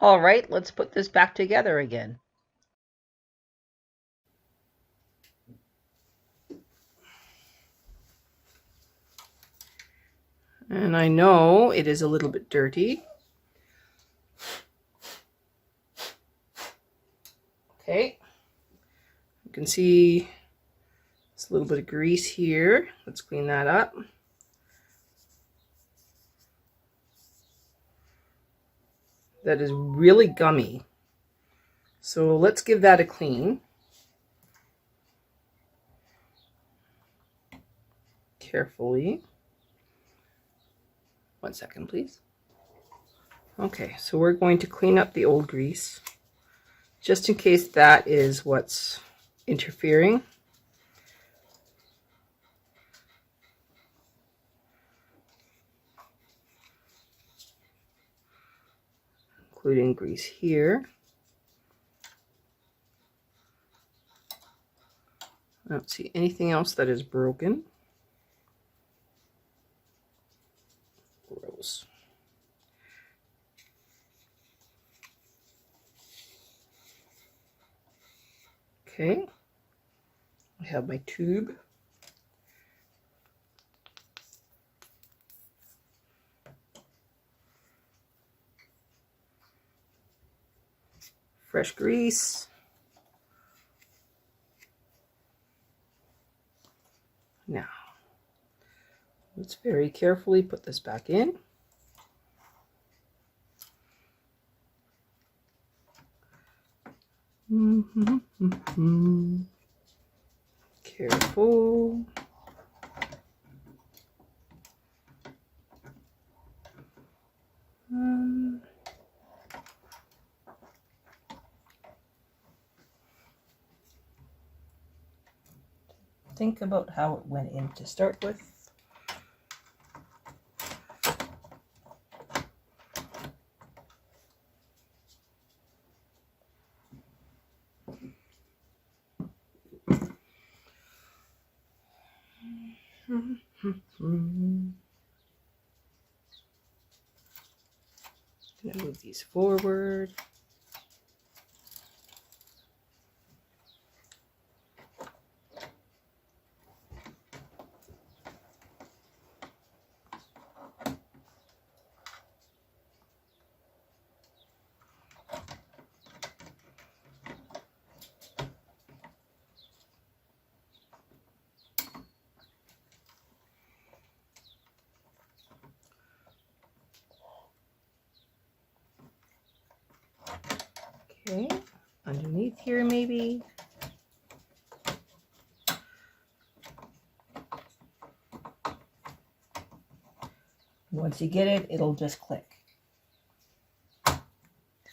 All right, let's put this back together again. And I know it is a little bit dirty. Okay, you can see there's a little bit of grease here. Let's clean that up. That is really gummy. So let's give that a clean. Carefully. 1 second, please. Okay, so we're going to clean up the old grease, just in case that is what's interfering. Including grease here. I don't see anything else that is broken. Gross. Okay, I have my tube. Fresh grease. Now, let's very carefully put this back in. Careful. Think about how it went in to start with. Gonna move these forward. Okay, underneath here maybe. Once you get it, it'll just click.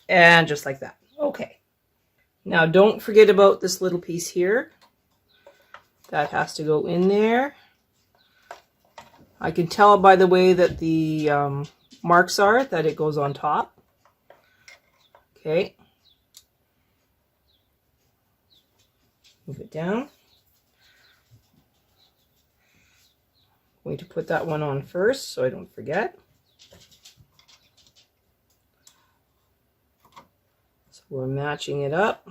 And just like that. Okay. Now don't forget about this little piece here. That has to go in there. I can tell by the way that the marks are that it goes on top. Okay. Move it down. I'm going to put that one on first so I don't forget. So we're matching it up.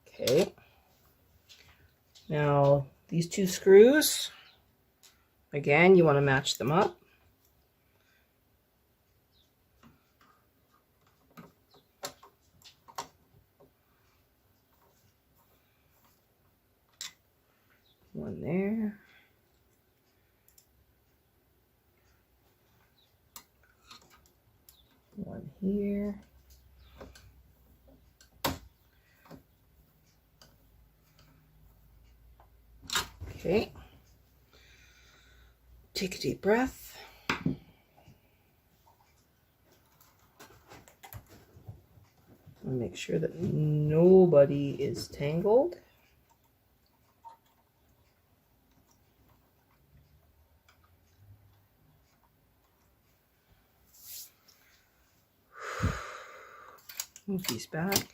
Okay. Now these two screws, again, you want to match them up. One there. One here. Okay. Take a deep breath. And make sure that nobody is tangled. Move these back.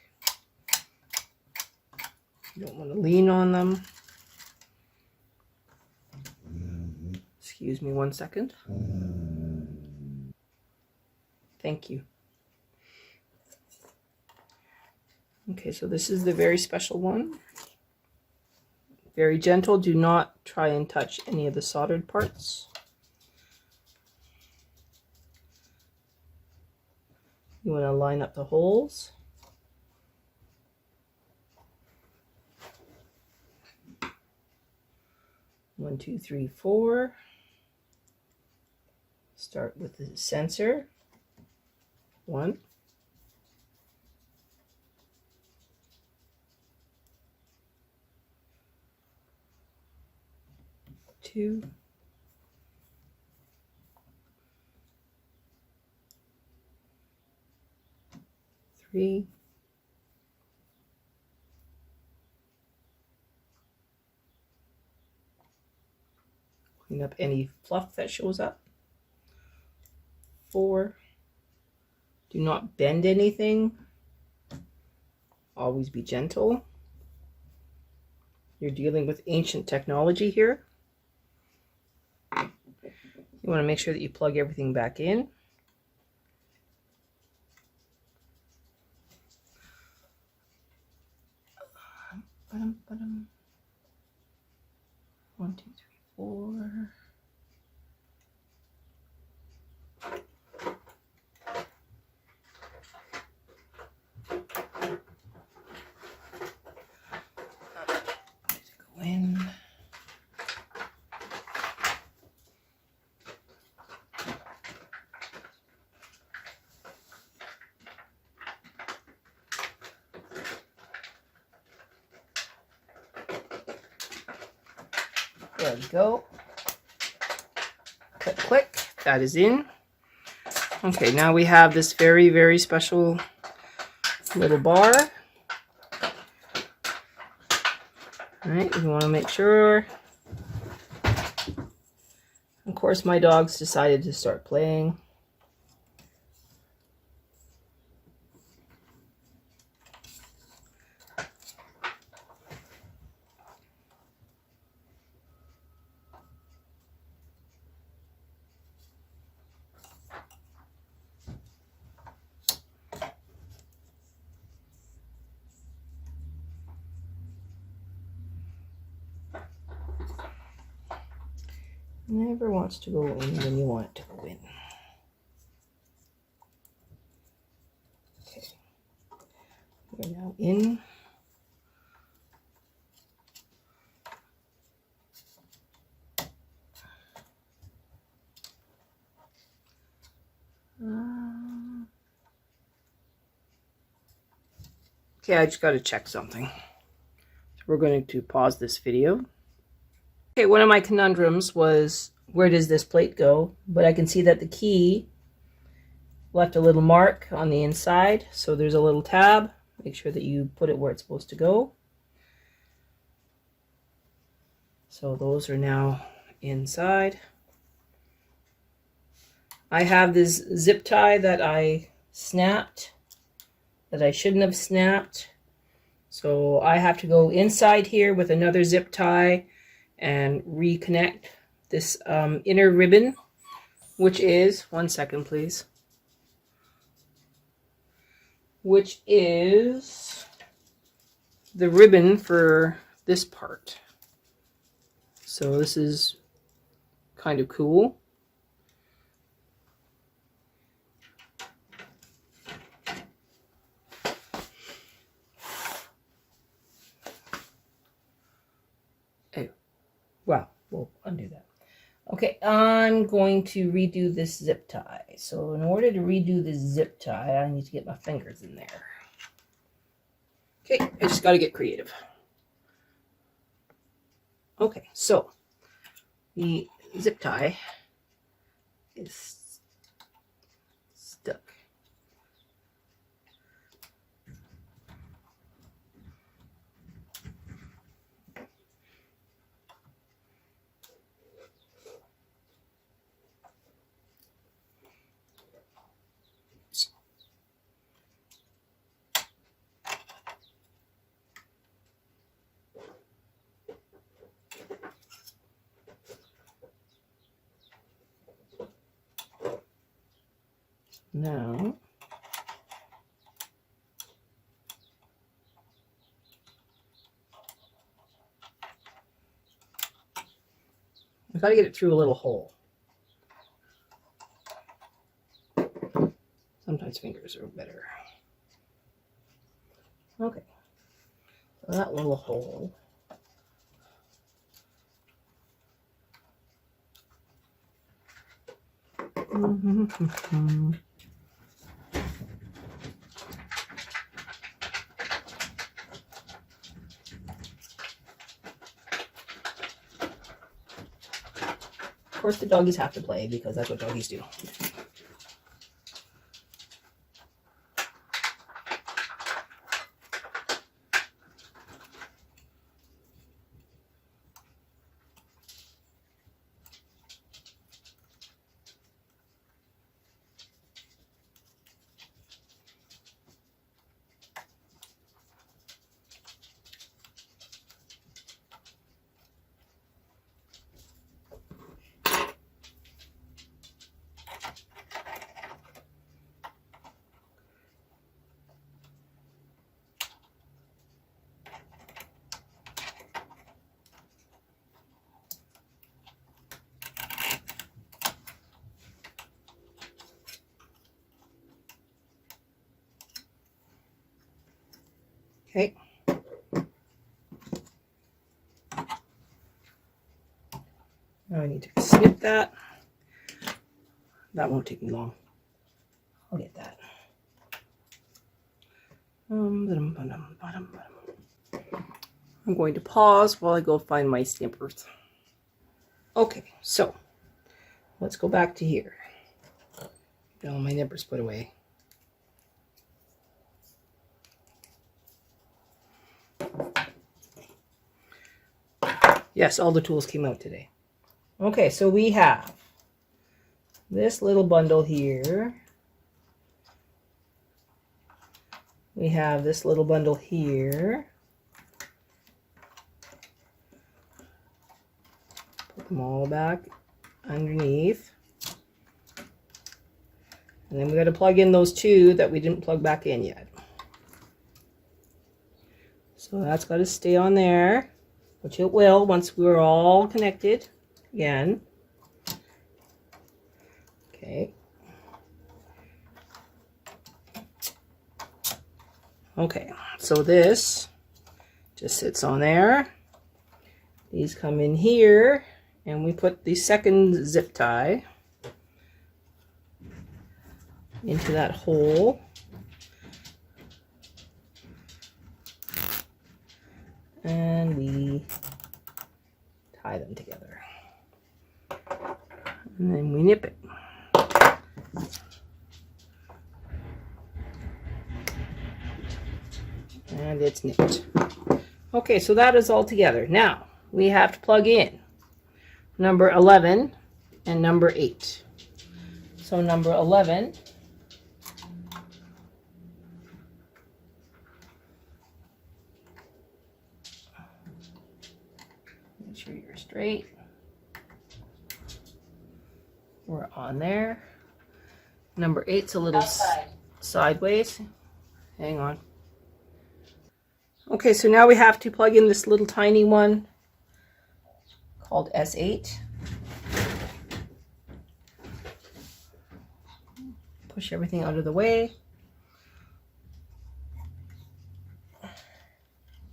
You don't want to lean on them. Excuse me 1 second. Thank you. Okay, so this is the very special one. Very gentle. Do not try and touch any of the soldered parts. You want to line up the holes. One, two, three, four. Start with the sensor. 1. 2. 3. 4. Clean up any fluff that shows up. 4. Do not bend anything. Always be gentle. You're dealing with ancient technology here. You want to make sure that you plug everything back in. One, two, three, 4. Go in. There we go. Click, click. That is in. Okay, now we have this very, very special little bar. All right, we want to make sure. Of course, my dogs decided to start playing. Never wants to go in when you want it to go in. Okay, we're now in. Okay, I just got to check something. So we're going to pause this video. Okay, one of my conundrums was, where does this plate go? But I can see that the key left a little mark on the inside. So there's a little tab. Make sure that you put it where it's supposed to go. So those are now inside. I have this zip tie that I snapped, that I shouldn't have snapped. So I have to go inside here with another zip tie and reconnect this inner ribbon, which is, 1 second please, which is the ribbon for this part. So this is kind of cool. Wow, we'll undo that. Okay, I'm going to redo this zip tie. So in order to redo this zip tie, I need to get my fingers in there. Okay, I just got to get creative. Okay, so the zip tie is stuck. Now, I've got to get it through a little hole. Sometimes fingers are better. Okay, so that little hole. Of course, the doggies have to play because that's what doggies do. Okay. Now I need to snip that. That won't take me long. I'll get that. I'm going to pause while I go find my snippers. Okay, so let's go back to here. Got all my nippers put away. Yes, all the tools came out today. Okay, so we have this little bundle here. We have this little bundle here. Put them all back underneath. And then we got to plug in those two that we didn't plug back in yet. So that's got to stay on there, which it will once we're all connected again. Okay. Okay, so this just sits on there. These come in here, and we put the second zip tie into that hole. And we tie them together. And then we nip it. And it's nipped. Okay, so that is all together. Now, we have to plug in number 11 and number 8. So number 11 make sure you're straight. We're on there. Number 8's a little sideways. Hang on. Okay, so now we have to plug in this little tiny one called S8. Push everything out of the way.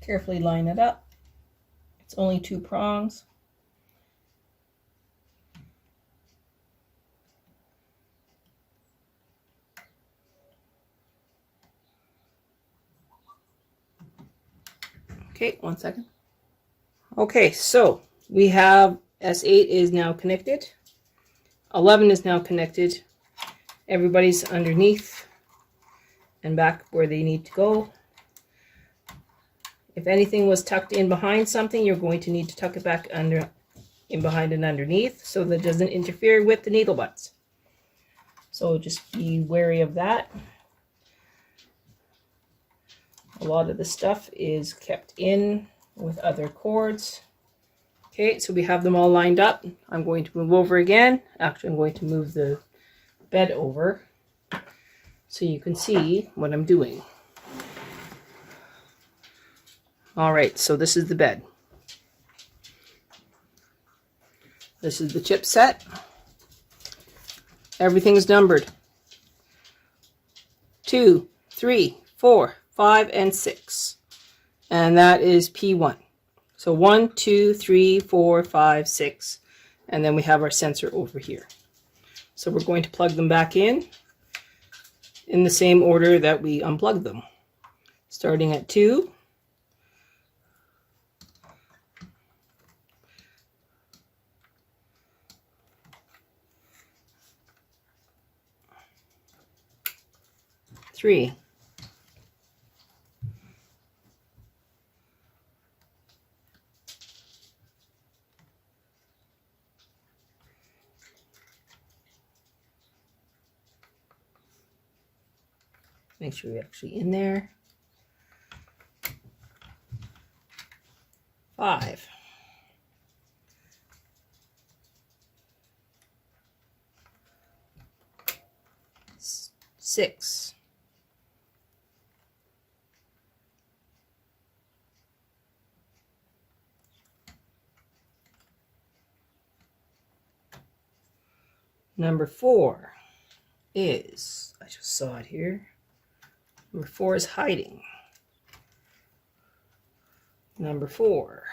Carefully line it up. It's only 2 prongs. Okay, 1 second. Okay, so we have S8 is now connected. 11 is now connected. Everybody's underneath and back where they need to go. If anything was tucked in behind something, you're going to need to tuck it back in behind and underneath so that it doesn't interfere with the needle butts. So just be wary of that. A lot of the stuff is kept in with other cords. Okay, so we have them all lined up. I'm going to move over again. Actually, I'm going to move the bed over so you can see what I'm doing. All right, so this is the bed. This is the chip set. Everything's numbered. 2, 3, 4, 5, and 6. And that is P1. So 1, 2, 3, 4, 5, 6. And then we have our sensor over here. So we're going to plug them back in the same order that we unplugged them. Starting at 2. Three. Make sure you're actually in there. 5. 6. 4 is, I just saw it here. Number 4 is hiding. 4.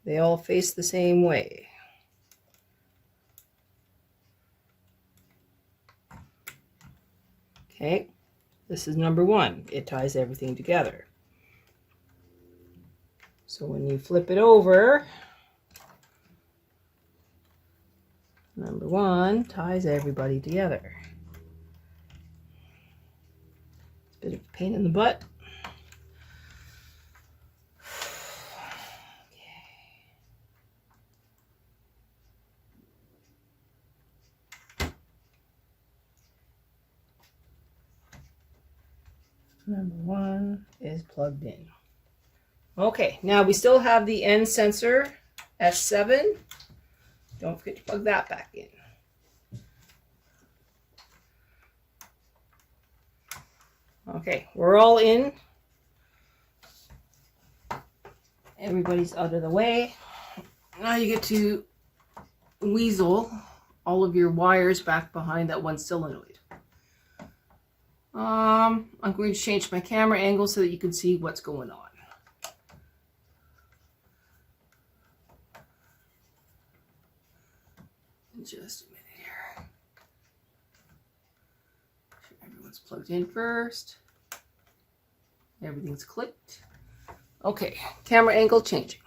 They all face the same way. Okay, this is number 1. It ties everything together. So when you flip it over, number 1 ties everybody together. It's a bit of a pain in the butt. Number 1 is plugged in. Okay, now we still have the end sensor, S7. Don't forget to plug that back in. Okay, we're all in. Everybody's out of the way. Now you get to weasel all of your wires back behind that one solenoid. I'm going to change my camera angle so that you can see what's going on. Just a minute here. Make sure everyone's plugged in first. Everything's clicked. Okay, camera angle changing.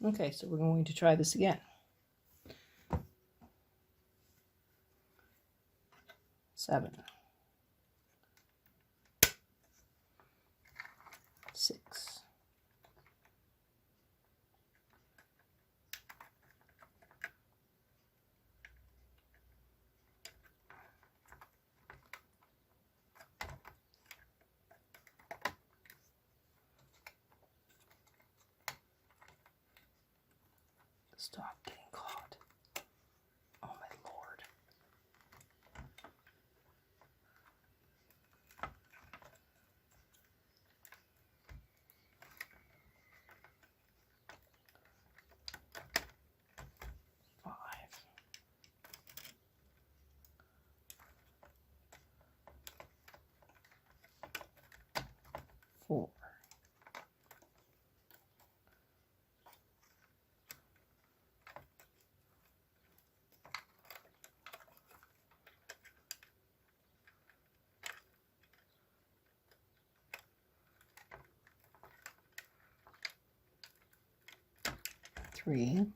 Okay, so we're going to try this again. 7. 6. 'Stop getting caught. Oh my Lord. 5. 4. 3.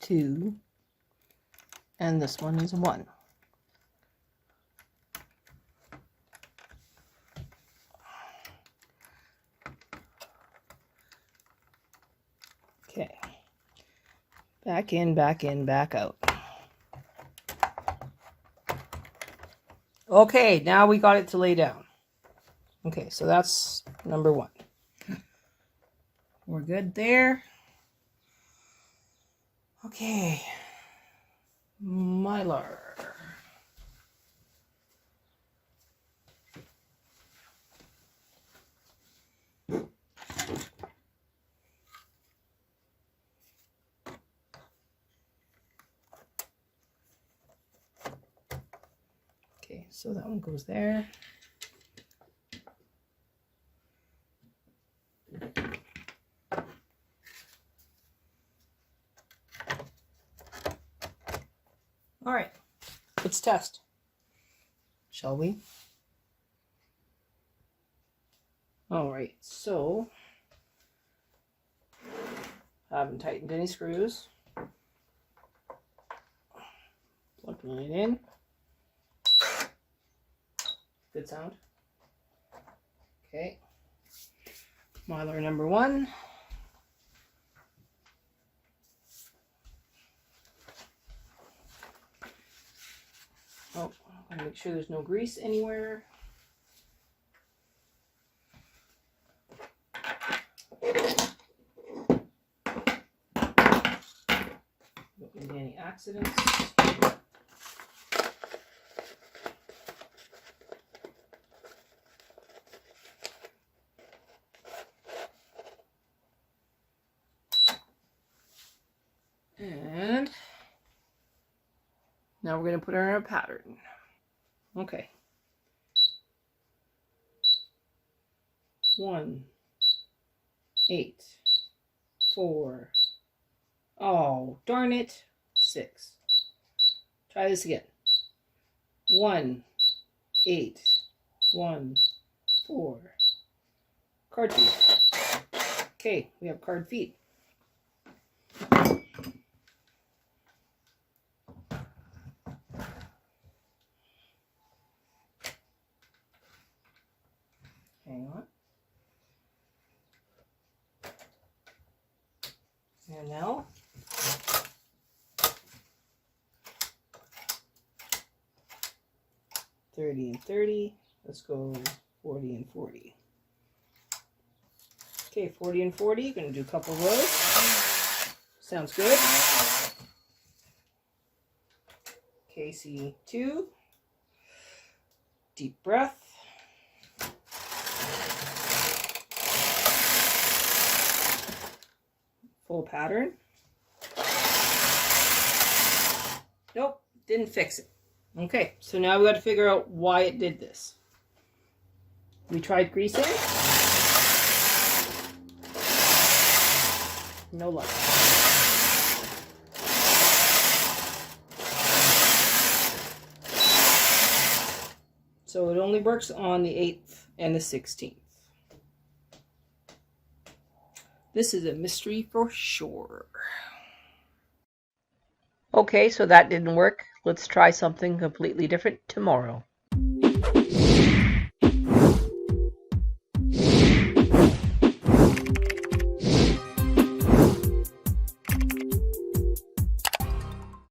2. And this one is 1. Back in, back in, back out. Okay, now we got it to lay down. Okay, so that's number 1. We're good there. Okay, Mylar. Okay, so that one goes there. All right, let's test, shall we? All right, so I haven't tightened any screws. Plugging it in. Good sound. Okay. Mylar number 1. Oh, I gotta make sure there's no grease anywhere. Don't need any accidents. And now we're going to put her in a pattern. Okay. 1, 8, 4. Oh, darn it. 6. Try this again. 1, 8, 1, 4. Card feet. Okay, we have card feet. Hang on. And now, $30 and $30. Let's go $40 and $40. Okay, $40 and $40. Gonna do a couple rows. Sounds good. KC2. Deep breath. Full pattern. Nope, didn't fix it. Okay, so now we got to figure out why it did this. We tried greasing. No luck. So it only works on the 8th and the 16th. This is a mystery for sure. Okay, so that didn't work. Let's try something completely different tomorrow.